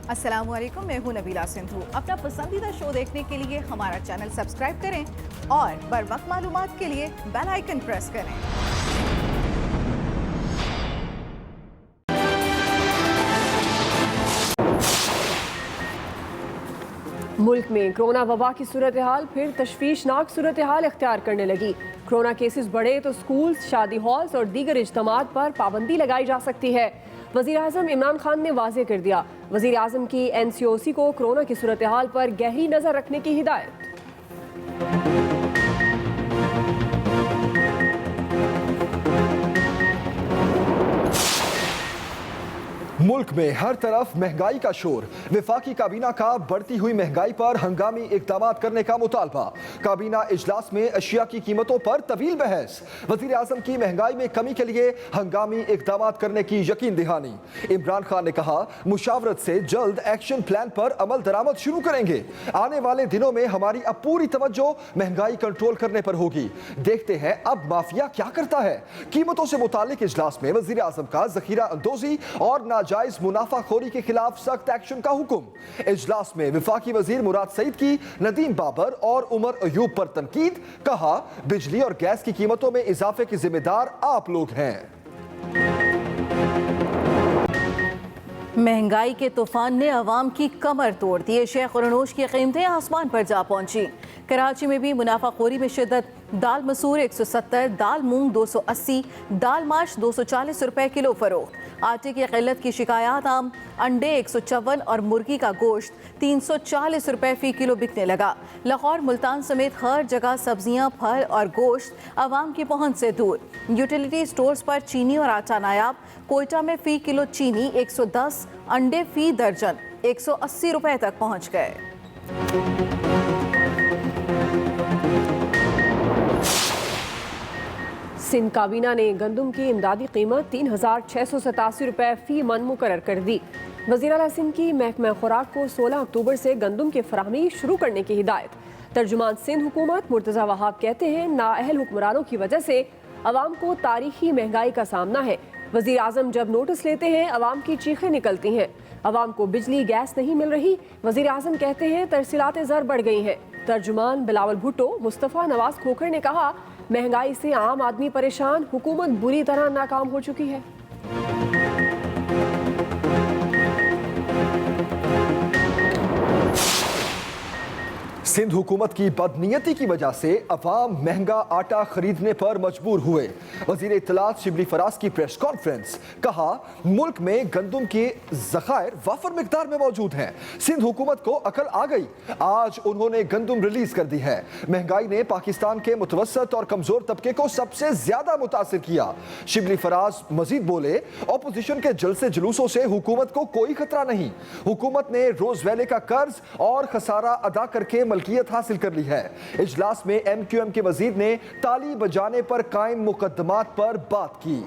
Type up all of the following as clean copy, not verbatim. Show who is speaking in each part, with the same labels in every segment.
Speaker 1: अस्सलामुअलैकुम, मैं हूं नबीला सिंधु। अपना पसंदीदा शो देखने के लिए हमारा चैनल सब्सक्राइब करें और बर वक्त मालूमात के लिए बेल आइकन प्रेस करें।
Speaker 2: मुल्क में कोरोना वबा की सूरत हाल फिर तशवीशनाक सूरत हाल इख्तियार करने लगी। कोरोना केसेस बढ़े तो स्कूल, शादी हॉल्स और दीगर इज्तिमात पर पाबंदी लगाई जा सकती है। वज़ीर आज़म इमरान खान ने वाज़ेह कर दिया, वज़ीर आज़म की NCOC को कोरोना की सूरत हाल पर गहरी नज़र रखने की हिदायत।
Speaker 3: मुल्क में हर तरफ महंगाई का शोर। वफाकी काबीना का बढ़ती हुई महंगाई पर हंगामी इकदाम करने का मुतालबा। काबीना इजलास में अशिया की कीमतों पर तवील बहस। वज़ीर आज़म की महंगाई में कमी के लिए हंगामी इकदाम करने की यकीन दहानी। इमरान खान ने कहा, मुशावरत से जल्द एक्शन प्लान पर अमल दरामद शुरू करेंगे। आने वाले दिनों में हमारी अब पूरी तवज्जो महंगाई कंट्रोल करने पर होगी। देखते हैं अब माफिया क्या करता है। कीमतों से मुतालिक इजलास में वज़ीर आज़म का ज़ख़ीरा अंदोज़ी और जायज मुनाफाखोरी के खिलाफ सख्त एक्शन का हुक्म। इजलास में वफाकी वजीर मुराद सईद की नदीम बाबर और उमर अयूब पर तनकीद। कहा, बिजली और गैस की कीमतों में इजाफे के जिम्मेदार आप लोग हैं।
Speaker 1: महंगाई के तूफान ने अवाम की कमर तोड़ दी। एशिया खुरनोश की कीमतें आसमान पर जा पहुंची। कराची में भी मुनाफाखोरी में शिद्दत। दाल मसूर 170, दाल मूंग 280, दाल माश 240 रुपए किलो फरोख्त। आटे की किल्लत की शिकायत आम। अंडे 154 और मुर्गी का गोश्त 340 रुपए फी किलो बिकने लगा। लाहौर, मुल्तान समेत हर जगह सब्जियां, फल और गोश्त आवाम की पहुंच से दूर। यूटिलिटी स्टोर्स पर चीनी और आटा नायाब। कोयटा में फी किलो चीनी 110, अंडे फी दर्जन 180 रुपए तक पहुंच गए।
Speaker 2: सिंध काबीना ने गंदम की इमदादी कीमत 3687 रुपए फी मन मुकर्रर कर दी। वज़ीर आला सिंध की महकमा खुराक को 16 अक्टूबर से गंदम की फराहमी शुरू करने की हिदायत। तर्जुमान सिंध हुकूमत मुर्तज़ा वहाब कहते हैं, नाअहल हुक्मरानों की वजह से अवाम को तारीखी महंगाई का सामना है। वज़ीर आज़म जब नोटिस लेते हैं, अवाम की चीखें निकलती हैं। अवाम को बिजली गैस नहीं मिल रही। वज़ीर आज़म कहते हैं, तरसीलात ज़र बढ़ गई हैं। तर्जुमान बिलावल भुट्टो मुस्तफ़ा नवाज खोखर ने कहा, महंगाई से आम आदमी परेशान, हुकूमत बुरी तरह नाकाम हो चुकी है।
Speaker 3: सिंध हुकूमत की बदनीयती की वजह से अवाम महंगा आटा खरीदने पर मजबूर हुए। वजीर इत्तलात शिबली फराज की प्रेस कॉन्फ्रेंस। कहा, मुल्क में गंदम के ज़खायर वाफर मिकदार में मौजूद हैं। सिंध हुकूमत को अकल आ गई। आज उन्होंने गंदम रिलीज कर दी है। महंगाई ने पाकिस्तान के मुतवसत और कमजोर तबके को सबसे ज्यादा मुतासिर किया। शिबली फराज मजीद बोले, ऑपोजिशन के जलसे जुलूसों से हुकूमत को कोई खतरा नहीं। हुकूमत ने रोज वैले का कर्ज और खसारा अदा करके मलकियत हासिल कर ली है। इजलास में MQM के वजीर ने ताली बजाने पर कायम मुकदमात पर बात की।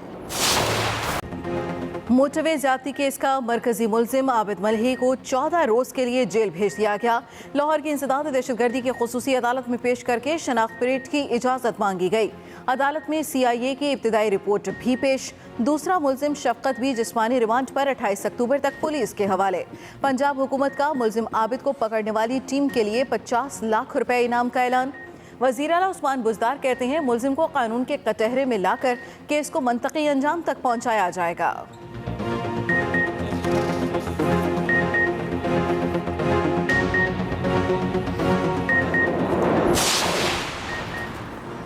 Speaker 1: मोटरवे ज्यादती केस का मरकजी मुलजिम आबिद मलही को 14 रोज के लिए जेल भेज दिया गया। लाहौर की इंसदाद दहशतगर्दी की खुसूसी अदालत में पेश करके शनाख्त परेड की इजाजत मांगी गई। अदालत में CIA की इब्तिदाई रिपोर्ट भी पेश। दूसरा मुलजिम शफकत भी जिस्मानी रिमांड पर 28 अक्टूबर तक पुलिस के हवाले। पंजाब हुकूमत का मुलजिम आबिद को पकड़ने वाली टीम के लिए 50 लाख रुपए इनाम का ऐलान। वज़ीर आला उस्मान बुज़दार कहते हैं, मुलजिम को कानून के कटहरे में लाकर केस को मंतकी अंजाम तक पहुंचाया जाएगा।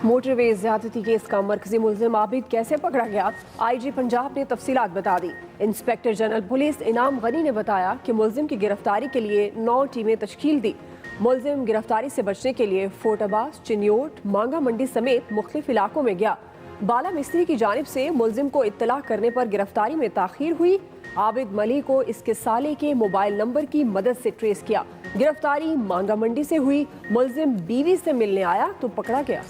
Speaker 2: मोटरवे ज्यादती केस का मरकजी मुलजिम आबिद कैसे पकड़ा गया, IG पंजाब ने तफसीलात बता दी। इंस्पेक्टर जनरल पुलिस इनाम गनी ने बताया कि मुलजिम की गिरफ्तारी के लिए 9 टीमें तश्कील दी। मुलजिम गिरफ्तारी से बचने के लिए फोर्टाबास, चिन्योट, मांगा मंडी समेत मुख्तलिफ इलाकों में गया। बाला मिस्त्री की जानिब से मुलजिम को इत्तला करने पर गिरफ्तारी में ताखीर हुई। आबिद मली को इसके साले के मोबाइल नंबर की मदद से ट्रेस किया। गिरफ्तारी मांगा मंडी से हुई। मुलजिम बीवी से मिलने आया तो पकड़ा गया।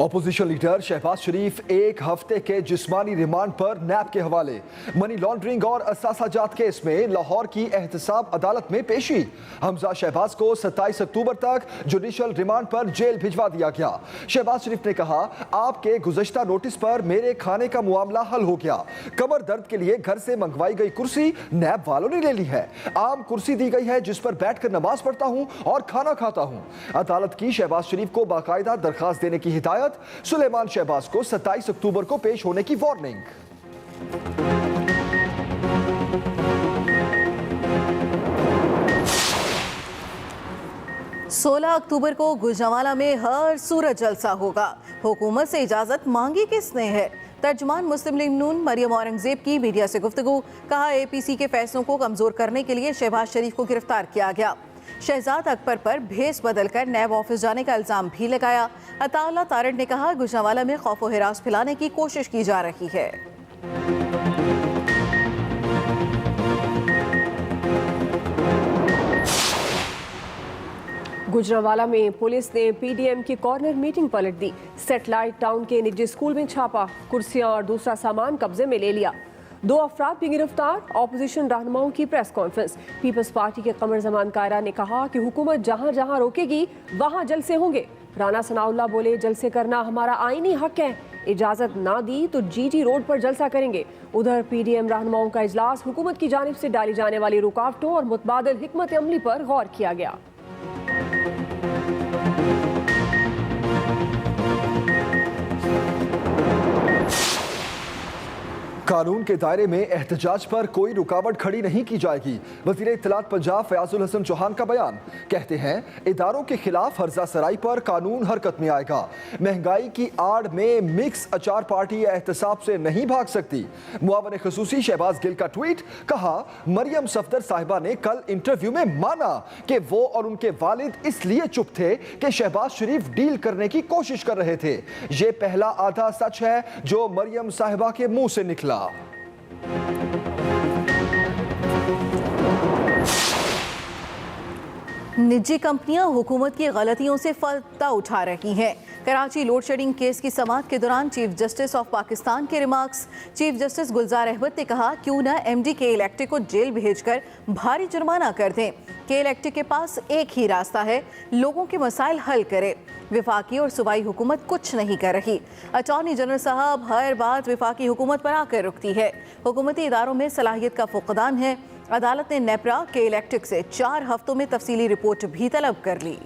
Speaker 3: ऑपोजिशन लीडर शहबाज शरीफ एक हफ्ते के जिस्मानी रिमांड पर नैब के हवाले। मनी लॉन्ड्रिंग और असासाजात केस में लाहौर की एहतसाब अदालत में पेशी। हमजा शहबाज को 27 अक्टूबर तक जुडिशल रिमांड पर जेल भिजवा दिया गया। शहबाज शरीफ ने कहा, आपके गुज़श्ता नोटिस पर मेरे खाने का मामला हल हो गया। कमर दर्द के लिए घर से मंगवाई गई कुर्सी नैब वालों ने ले ली है। आम कुर्सी दी गई है जिस पर बैठकर नमाज पढ़ता हूं और खाना खाता हूं। अदालत की शहबाज शरीफ को बाकायदा दरखास्त देने की हिदायत। सुलेमान शहबाज को 27 अक्टूबर को पेश होने की वार्निंग।
Speaker 1: 16 अक्टूबर को गुजरांवाला में हर सूरत जलसा होगा। हुकूमत से इजाजत मांगी किसने है? तर्जुमान मुस्लिम लीग नून मरियम औरंगजेब की मीडिया से गुफ्तगू। कहा, एपीसी के फैसलों को कमजोर करने के लिए शहबाज शरीफ को गिरफ्तार किया गया। शहजाद अकबर पर भेस बदलकर नैब ऑफिस जाने का इल्जाम भी लगाया। अताउल्लाह तारड़ ने कहा, गुजरांवाला में खौफ व हिरास फैलाने की कोशिश की जा रही है।
Speaker 2: गुजरांवाला में पुलिस ने पीडीएम की कॉर्नर मीटिंग पलट दी। सेटेलाइट टाउन के निजी स्कूल में छापा, कुर्सियां और दूसरा सामान कब्जे में ले लिया। 2 अफराद भी गिरफ्तार। ऑपोजिशन रहनुमाओं की प्रेस कॉन्फ्रेंस। पीपल्स पार्टी के कमर जमान कायरा ने कहा कि हुकूमत जहां जहां रोकेगी वहां जलसे होंगे। राना सनाउल्लाह बोले, जलसे करना हमारा आईनी हक है, इजाजत ना दी तो जीटी रोड पर जलसा करेंगे। उधर पीडीएम रहनुमाओं का इजलास, हुकूमत की जानिब से डाली जाने वाली रुकावटों और मुतबादिल हिकमत अमली पर गौर किया गया।
Speaker 3: कानून के दायरे में एहतजाज पर कोई रुकावट खड़ी नहीं की जाएगी। वज़ीर इत्तलात पंजाब फयाजुल हसन चौहान का बयान। कहते हैं, इदारों के खिलाफ हर्जा सराई पर कानून हरकत में आएगा। महंगाई की आड़ में मिक्स अचार पार्टी एहतसाब से नहीं भाग सकती। मुआवन खसूसी शहबाज गिल का ट्वीट। कहा, मरियम सफदर साहिबा ने कल इंटरव्यू में माना कि वो और उनके वालिद इसलिए चुप थे कि शहबाज शरीफ डील करने की कोशिश कर रहे थे। ये पहला आधा सच है जो मरियम साहिबा के मुंह से निकला।
Speaker 1: निजी कंपनियां हुकूमत की गलतियों से फायदा उठा रही हैं। कराची लोड शेडिंग केस की समाअत के दौरान चीफ जस्टिस ऑफ पाकिस्तान के रिमार्क्स। चीफ जस्टिस गुलजार अहमद ने कहा, क्यों ना एमडी के इलेक्ट्रिक को जेल भेजकर भारी जुर्माना कर दें। के इलेक्ट्रिक के पास एक ही रास्ता है, लोगों के मसाइल हल करे। विफाकी और सूबाई हुकूमत कुछ नहीं कर रही। अटॉर्नी जनरल साहब, हर बात विफाकी हुकूमत पर आकर रुकती है। हुकूमती इदारों में सलाहियत का फुकदान है। अदालत ने नेपरा के इलेक्ट्रिक से 4 हफ्तों में तफसीली रिपोर्ट भी तलब कर ली।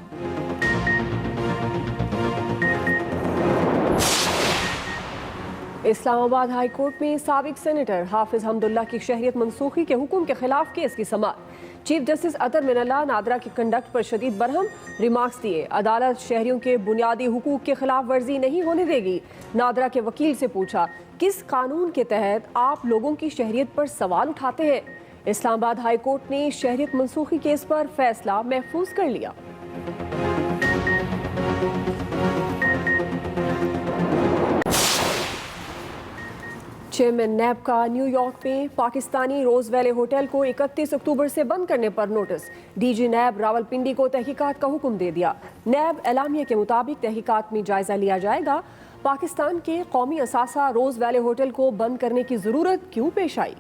Speaker 2: इस्लामाबाद हाई कोर्ट में साबिक सेनेटर हाफिज हमदुल्ला की शहरियत मनसूखी के हुक्म के खिलाफ केस की समाअत। चीफ जस्टिस अतर मिनल्ला नादरा के कंडक्ट पर शदीद बरहम रिमार्क्स दिए। अदालत शहरियों के बुनियादी हुकूक के खिलाफ वर्जी नहीं होने देगी। नादरा के वकील से पूछा, किस कानून के तहत आप लोगों की शहरियत पर सवाल उठाते हैं? इस्लामाबाद हाई कोर्ट ने शहरियत मनसूखी केस पर फैसला महफूज कर लिया। चेयरमैन नैब का न्यूयॉर्क में पाकिस्तानी रोज वैले होटल को 31 अक्टूबर से बंद करने पर नोटिस। डीजी नैब रावलपिंडी को तहकीकात का हुक्म दे दिया। नैब एलामिया के मुताबिक तहकीकात में जायजा लिया जाएगा। पाकिस्तान के कौमी असासा रोज वैले होटल को बंद करने की जरूरत क्यों पेश आई?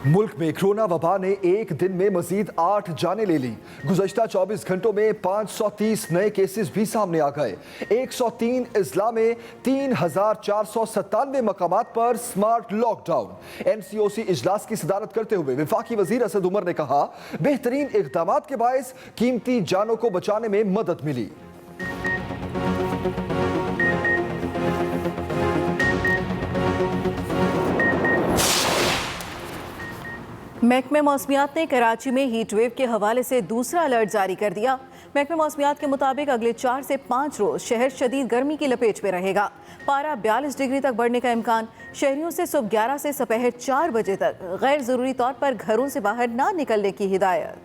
Speaker 3: मुल्क में कोरोना वबा ने एक दिन में मजीद 8 जानें ले ली। गुज़श्ता 24 घंटों में 530 नए केसेस भी सामने आ गए। 103 अजला में 3497 मकामात पर स्मार्ट लॉकडाउन। एनसीओसी इजलास की सदारत करते हुए वफाकी वजीर असद उमर ने कहा, बेहतरीन इक़दामात के बायस कीमती जानों को बचाने में मदद मिली।
Speaker 1: महकमे मौसमियात ने कराची में हीट वेव के हवाले से दूसरा अलर्ट जारी कर दिया। महकमे मौसमियात के मुताबिक अगले 4 से 5 रोज शहर शदीद गर्मी की लपेट में रहेगा। पारा 42 डिग्री तक बढ़ने का इम्कान। शहरियों से सुबह 11 से दोपहर 4 बजे तक गैर ज़रूरी तौर पर घरों से बाहर ना निकलने की हिदायत।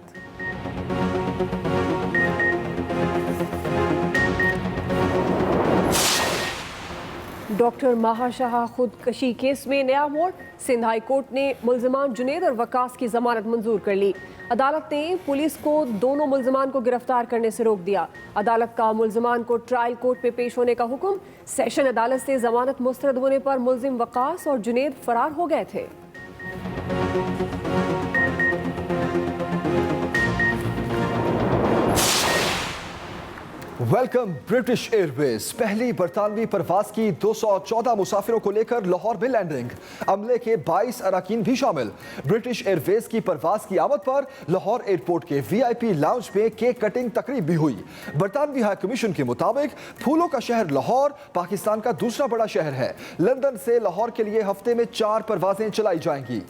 Speaker 2: डॉक्टर महाशाह खुदकशी केस में नया मोड़। सिंध हाई कोर्ट ने मुल्जिमान जुनेद और वकास की जमानत मंजूर कर ली। अदालत ने पुलिस को दोनों मुल्जिमान को गिरफ्तार करने से रोक दिया। अदालत का मुल्जिमान को ट्रायल कोर्ट में पेश होने का हुक्म। सेशन अदालत से जमानत मुस्तरद होने पर मुल्जिम वकास और जुनेद फरार हो गए थे।
Speaker 3: Welcome British Airways. पहली बरतानवी परवाज की 214 मुसाफिरों को लेकर लाहौर में लैंडिंग। अमले के 22 अरकान भी शामिल। ब्रिटिश एयरवेज की परवाज की आमद पर लाहौर एयरपोर्ट के VIP लाउंज में केक कटिंग तकरीब भी हुई। बरतानवी हाई कमीशन के मुताबिक फूलों का शहर लाहौर पाकिस्तान का दूसरा बड़ा शहर है। लंदन से लाहौर के लिए हफ्ते में 4 परवाजें चलाई जाएंगी।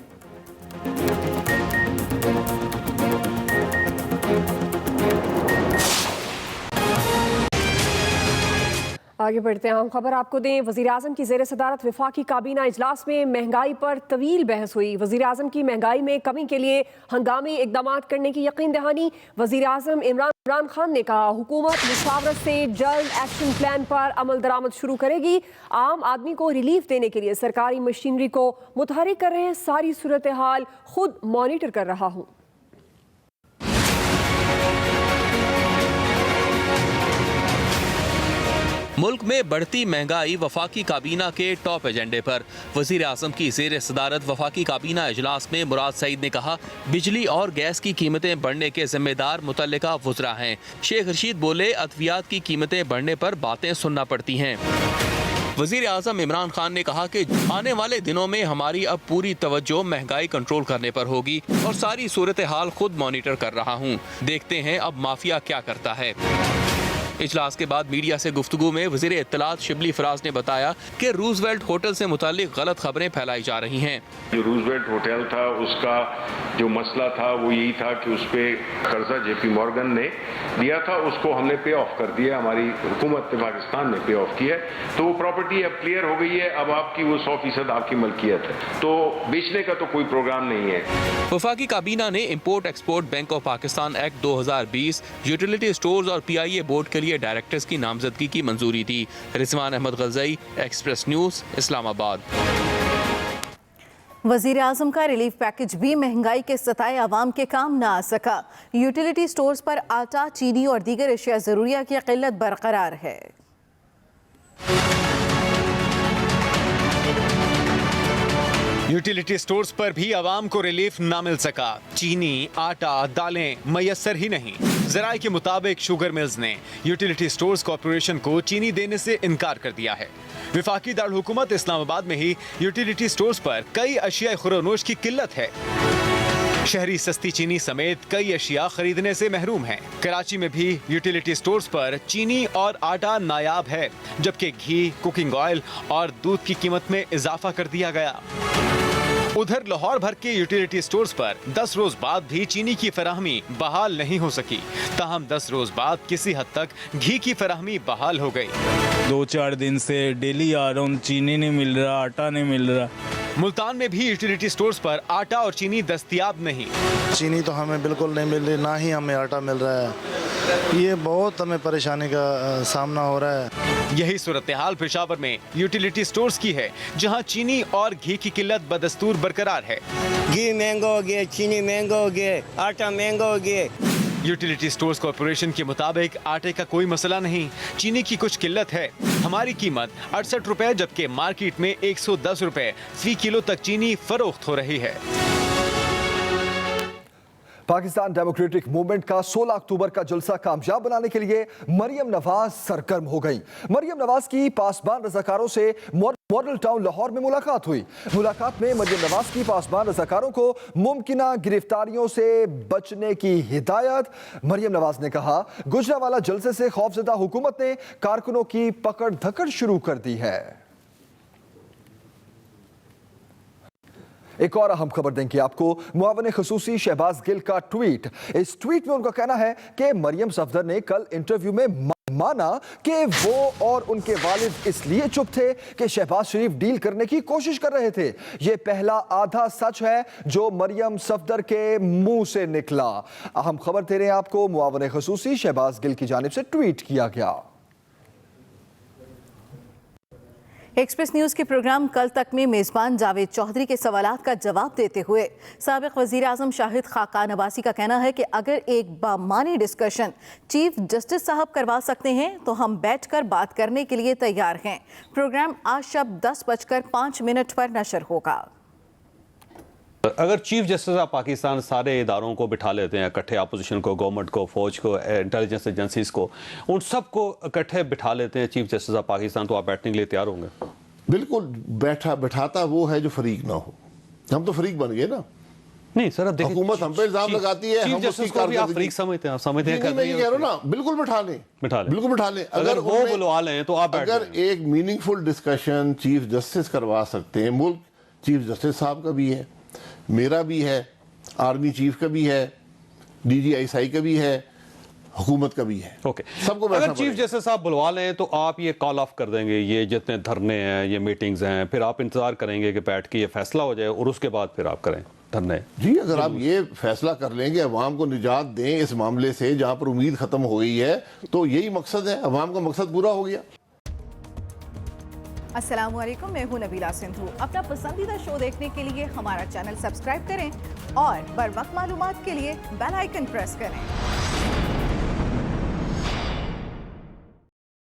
Speaker 2: आगे बढ़ते हैं। हम खबर आपको दें, वज़ीर आज़म की ज़ेर सदारत वफाकी काबीना इजलास में महंगाई पर तवील बहस हुई। वज़ीर आज़म की महंगाई में कमी के लिए हंगामी इकदाम करने की यकीन दहानी। वज़ीर आज़म इमरान खान ने कहा, हुकूमत मुशावरत से जल्द एक्शन प्लान पर अमल दरामद शुरू करेगी। आम आदमी को रिलीफ देने के लिए सरकारी मशीनरी को मुतहरिक कर रहे हैं। सारी सूरत हाल खुद मॉनिटर कर रहा हूँ।
Speaker 4: मुल्क में बढ़ती महंगाई वफाकी काबीना के टॉप एजेंडे पर। वज़ीर आज़म की ज़ेर सदारत वफाकी काबीना इजलास में मुराद सईद ने कहा, बिजली और गैस की कीमतें बढ़ने के जिम्मेदार मुतल्लिका वुज़रा हैं। शेख रशीद बोले, अद्वियात की कीमतें बढ़ने पर बातें सुनना पड़ती हैं। वज़ीर आज़म इमरान खान ने कहा कि आने वाले दिनों में हमारी अब पूरी तवज्जो महंगाई कंट्रोल करने पर होगी और सारी सूरत हाल खुद मॉनिटर कर रहा हूँ। देखते हैं अब माफिया क्या करता है। इजलास के बाद मीडिया से गुफ्तगू में वज़ीर इत्तलात शिबली फराज ने बताया कि रूजवेल्ट होटल से मुताल्लिक गलत खबरें फैलाई जा रही हैं।
Speaker 5: जो रूजवेल्ट होटल था उसका जो मसला था वो यही था कि उस पर कर्जा JP मॉर्गन ने दिया था, उसको हमने पे ऑफ कर दिया। हमारी हुकूमत पाकिस्तान ने पे ऑफ किया है, तो वो प्रॉपर्टी अब क्लियर हो गई है। अब आपकी वो 100% आपकी मलकियत है, तो बेचने का तो कोई प्रोग्राम नहीं है।
Speaker 4: वफाकी काबीना ने import export bank of Pakistan act 2020, utility stores और PIA बोर्ड के लिए डायरेक्टर्स की नामजदगी की मंजूरी दी। Rizwan Ahmed Ghazai, Express News, Islamabad.
Speaker 1: वज़ीर आज़म का रिलीफ पैकेज भी महंगाई के सताए आवाम के काम न आ सका। यूटिलिटी स्टोर्स पर आटा, चीनी और दीगर अशिया ज़रूरिया की किल्लत बरकरार है।
Speaker 6: यूटिलिटी स्टोर्स पर भी आवाम को रिलीफ ना मिल सका। चीनी, आटा, दालें मयसर ही नहीं। ज़राए के मुताबिक शुगर मिल्स ने यूटिलिटी स्टोर्स कॉरपोरेशन को चीनी देने से इनकार कर दिया है। विफाकी दारुल हुकूमत इस्लामाबाद में ही यूटिलिटी स्टोर्स पर कई अशिया खुरानोश की किल्लत है। शहरी सस्ती चीनी समेत कई अशिया खरीदने से महरूम हैं। कराची में भी यूटिलिटी स्टोर्स पर चीनी और आटा नायाब है, जबकि घी, कुकिंग ऑयल और दूध की कीमत में इजाफा कर दिया गया। उधर लाहौर भर के यूटिलिटी स्टोर्स पर 10 रोज बाद भी चीनी की फराहमी बहाल नहीं हो सकी। ताहम 10 रोज बाद किसी हद तक घी की फराहमी बहाल हो गई।
Speaker 7: 2-4 दिन से डेली आ रहा हूँ, चीनी नहीं मिल रहा, आटा नहीं मिल रहा।
Speaker 6: मुल्तान में भी यूटिलिटी स्टोर्स पर आटा और चीनी दस्तयाब नहीं।
Speaker 8: चीनी तो हमें बिल्कुल नहीं मिल रही, ना ही हमें आटा मिल रहा है। ये बहुत हमें परेशानी का सामना हो रहा है।
Speaker 6: यही सूरत हाल पेशावर में यूटिलिटी स्टोर्स की है, जहां चीनी और घी की किल्लत बदस्तूर बरकरार है।
Speaker 9: घी महंगा हो गया, चीनी महंगा हो गया, आटा महंगा हो गया।
Speaker 6: यूटिलिटी स्टोर्स कॉरपोरेशन के मुताबिक आटे का कोई मसला नहीं, चीनी की कुछ किल्लत है। हमारी कीमत 68 रुपए, जबकि मार्केट में 110 रुपए फी किलो तक चीनी फरोख्त हो रही है।
Speaker 3: पाकिस्तान डेमोक्रेटिक मूवमेंट का 16 अक्टूबर का जलसा कामयाब बनाने के लिए मरियम नवाज सरगर्म हो गई। मरियम नवाज की पासबान रजाकारों से मॉडल टाउन लाहौर में मुलाकात हुई। मुलाकात में मरियम नवाज की पासबान रजाकारों को मुमकिना गिरफ्तारियों से बचने की हिदायत। मरियम नवाज ने कहा, गुजरावाला जलसे से खौफजदा हुकूमत ने कारकुनों की पकड़ धकड़ शुरू कर दी है। एक और अहम खबर देंगे आपको, मुआवन खसूसी शहबाज गिल का ट्वीट। इस ट्वीट में उनका कहना है कि मरियम सफदर ने कल इंटरव्यू में माना कि वो और उनके वालिद इसलिए चुप थे कि शहबाज शरीफ डील करने की कोशिश कर रहे थे। ये पहला आधा सच है जो मरियम सफदर के मुंह से निकला। अहम खबर दे रहे हैं आपको, मुआवन खसूसी शहबाज गिल की जानिब से ट्वीट किया गया।
Speaker 1: एक्सप्रेस न्यूज के प्रोग्राम कल तक में मेजबान जावेद चौधरी के सवालात का जवाब देते हुए साबिक वजीर आजम शाहिद खाकान अब्बासी का कहना है कि अगर एक बामानी डिस्कशन चीफ जस्टिस साहब करवा सकते हैं तो हम बैठकर बात करने के लिए तैयार हैं। प्रोग्राम आज शब 10:05 पर नशर होगा।
Speaker 10: अगर चीफ जस्टिस ऑफ पाकिस्तान सारे इदारों को बिठा लेते हैं इकट्ठे, अपोजिशन को, गवर्नमेंट को, फौज को, इंटेलिजेंस एजेंसीज को, उन सबको इकट्ठे बिठा लेते हैं चीफ जस्टिस ऑफ पाकिस्तान, तो आप बैठने के लिए तैयार होंगे?
Speaker 11: बिल्कुल। बैठाता वो है जो फरीक ना हो। हम तो फरीक बन गए ना।
Speaker 10: नहीं सर, अब देखिए
Speaker 11: हुकूमत हम पे इल्जाम लगाती है, हम उसकी
Speaker 10: आप फरीक समझते हैं, आप समझते हैं?
Speaker 11: मैं ये कह रहा हूं ना, बिल्कुल बिठा लें, बिल्कुल बिठा लें।
Speaker 10: अगर वो बुलवा लें तो आप बैठ
Speaker 11: अगर एक मीनिंगफुल डिस्कशन चीफ जस्टिस करवा सकते हैं, मुल्क चीफ जस्टिस साहब का भी है, मेरा भी है, आर्मी चीफ का भी है, DGI का भी है, हुकूमत का भी है।
Speaker 10: ओके,
Speaker 11: सबको
Speaker 10: अगर चीफ जस्टिस साहब बुलवा लें तो आप ये कॉल ऑफ कर देंगे, ये जितने धरने हैं, ये मीटिंग्स हैं, फिर आप इंतजार करेंगे कि बैठ के ये फैसला हो जाए और उसके बाद फिर आप करें धरने?
Speaker 11: जी, अगर आप ये फैसला कर लेंगे, अवाम को निजात दें इस मामले से जहां पर उम्मीद खत्म हो गई है, तो यही मकसद है, अवाम का मकसद पूरा हो गया।
Speaker 1: अस्सलाम वालेकुम, मैं हूं नबीला सिंधु। अपना पसंदीदा शो देखने के लिए हमारा चैनल सब्सक्राइब करें और बर वक्त मालूमात के लिए बेल आइकन प्रेस करें।